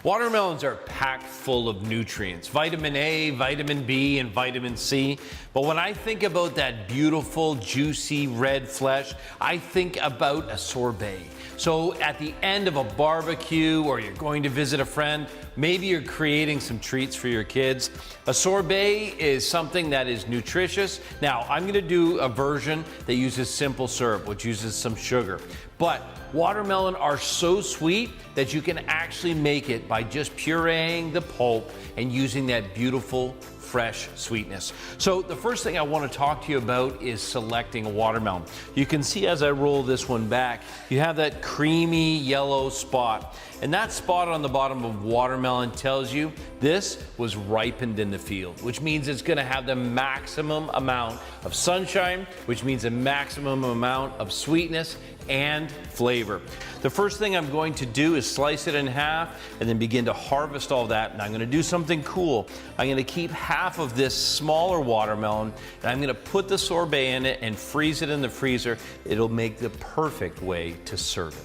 Watermelons are packed full of nutrients, vitamin A, vitamin B, and vitamin C. But when I think about that beautiful, juicy red flesh, I think about a sorbet. So at the end of a barbecue, or you're going to visit a friend, maybe you're creating some treats for your kids. A sorbet is something that is nutritious. Now, I'm gonna do a version that uses simple syrup, which uses some sugar. But watermelon are so sweet that you can actually make it by just pureeing the pulp and using that beautiful fresh sweetness. So the first thing I want to talk to you about is selecting a watermelon. You can see as I roll this one back, you have that creamy yellow spot. And that spot on the bottom of watermelon tells you this was ripened in the field, which means it's going to have the maximum amount of sunshine, which means a maximum amount of sweetness and flavor. The first thing I'm going to do is slice it in half and then begin to harvest all that. And I'm going to do something cool. I'm going to keep half of this smaller watermelon and I'm going to put the sorbet in it and freeze it in the freezer. It'll make the perfect way to serve it.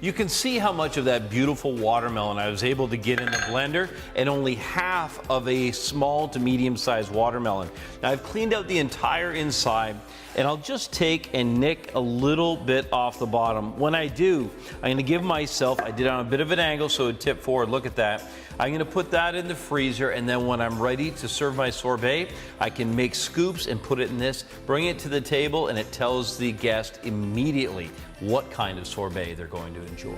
You can see how much of that beautiful watermelon I was able to get in the blender, and only half of a small to medium-sized watermelon. Now I've cleaned out the entire inside, and I'll just take and nick a little bit off the bottom. When I do, I'm going to give myself, I did it on a bit of an angle so it would tip forward, look at that. I'm going to put that in the freezer, and then when I'm ready to serve my sorbet, I can make scoops and put it in this, bring it to the table, and it tells the guest immediately what kind of sorbet they're going to enjoy.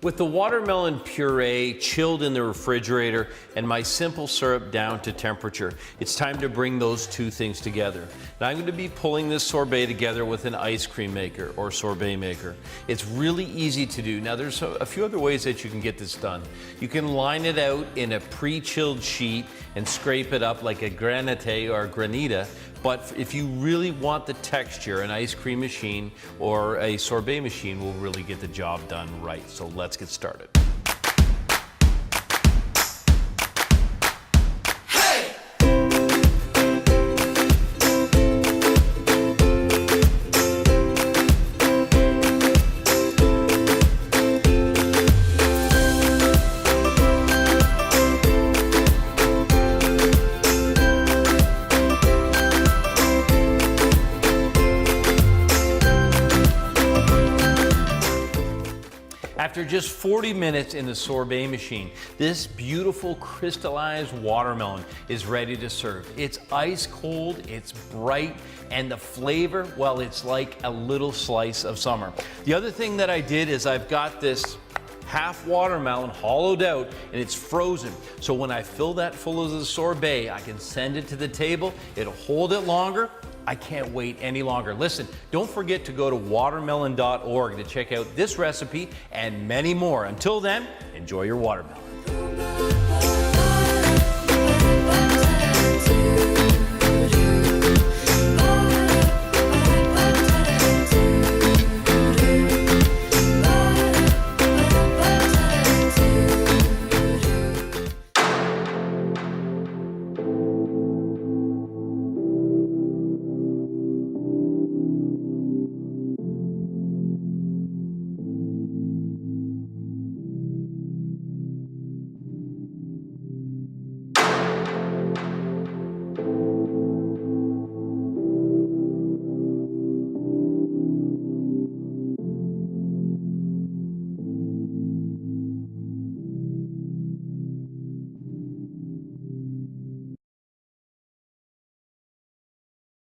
With the watermelon puree chilled in the refrigerator and my simple syrup down to temperature, it's time to bring those two things together. Now I'm going to be pulling this sorbet together with an ice cream maker or sorbet maker. It's really easy to do. Now there's a few other ways that you can get this done. You can line it out in a pre-chilled sheet and scrape it up like a granite or a granita. But if you really want the texture, an ice cream machine or a sorbet machine will really get the job done right. So let's get started. After just 40 minutes in the sorbet machine, this beautiful crystallized watermelon is ready to serve. It's ice cold, it's bright, and the flavor, well, it's like a little slice of summer. The other thing that I did is I've got this half watermelon hollowed out and it's frozen. So when I fill that full of the sorbet, I can send it to the table. It'll hold it longer. I can't wait any longer. Listen, don't forget to go to watermelon.org to check out this recipe and many more. Until then, enjoy your watermelon.